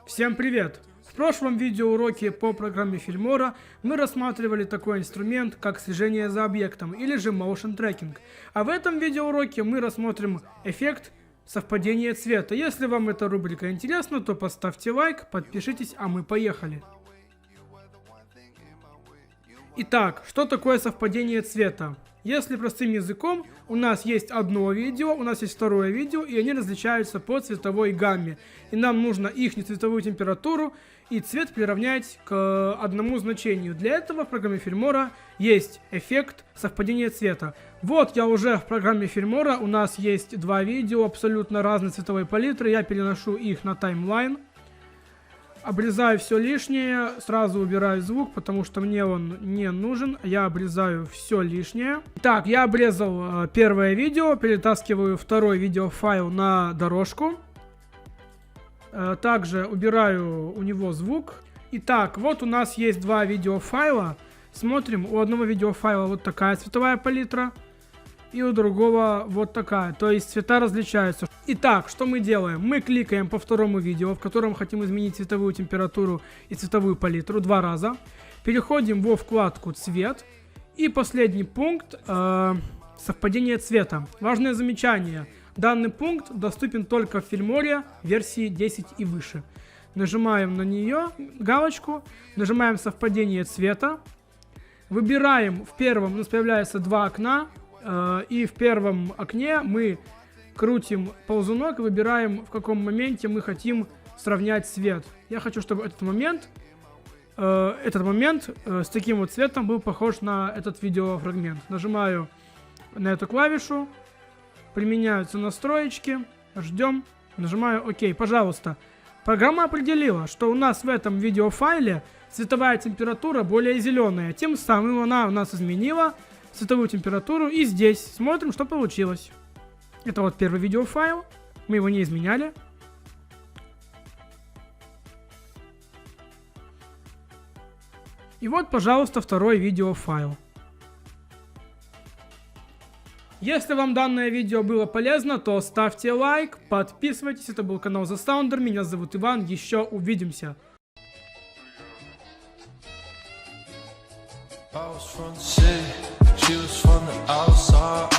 Всем привет! В прошлом видеоуроке по программе Filmora мы рассматривали такой инструмент, как слежение за объектом или же Motion Tracking. А в этом видеоуроке мы рассмотрим эффект совпадения цвета. Если вам эта рубрика интересна, то поставьте лайк, подпишитесь, а мы поехали. Итак, что такое совпадение цвета? Если простым языком, у нас есть одно видео, у нас есть второе видео, и они различаются по цветовой гамме. И нам нужно их цветовую температуру и цвет приравнять к одному значению. Для этого в программе Filmora есть эффект совпадения цвета. Вот я уже в программе Filmora, у нас есть два видео абсолютно разной цветовой палитры, я переношу их на таймлайн. Обрезаю все лишнее, сразу убираю звук, потому что мне он не нужен. Я обрезаю все лишнее. Так, я обрезал первое видео, перетаскиваю второй видеофайл на дорожку. Также убираю у него звук. Итак, вот у нас есть два видеофайла. Смотрим, у одного видеофайла вот такая цветовая палитра. И у другого вот такая, то есть цвета различаются. Итак, что мы делаем? Мы кликаем по второму видео, в котором хотим изменить цветовую температуру и цветовую палитру два раза. Переходим во вкладку «Цвет». И последний пункт совпадение цвета. Важное замечание. Данный пункт доступен только в Filmora версии 10 и выше. Нажимаем на нее, галочку, нажимаем совпадение цвета. Выбираем в первом, у нас появляется два окна. И в первом окне мы крутим ползунок и выбираем, в каком моменте мы хотим сравнять цвет. Я хочу, чтобы этот момент с таким вот цветом был похож на этот видеофрагмент. Нажимаю на эту клавишу, применяются настроечки, ждем, нажимаю ОК. Пожалуйста, программа определила, что у нас в этом видеофайле цветовая температура более зеленая. Тем самым она у нас изменила цветовую температуру, и здесь смотрим, что получилось. Это вот первый видеофайл, мы его не изменяли. И вот, пожалуйста, второй видеофайл. Если вам данное видео было полезно, то ставьте лайк, подписывайтесь. Это был канал The Sounder, меня зовут Иван, еще увидимся. She was from the outside.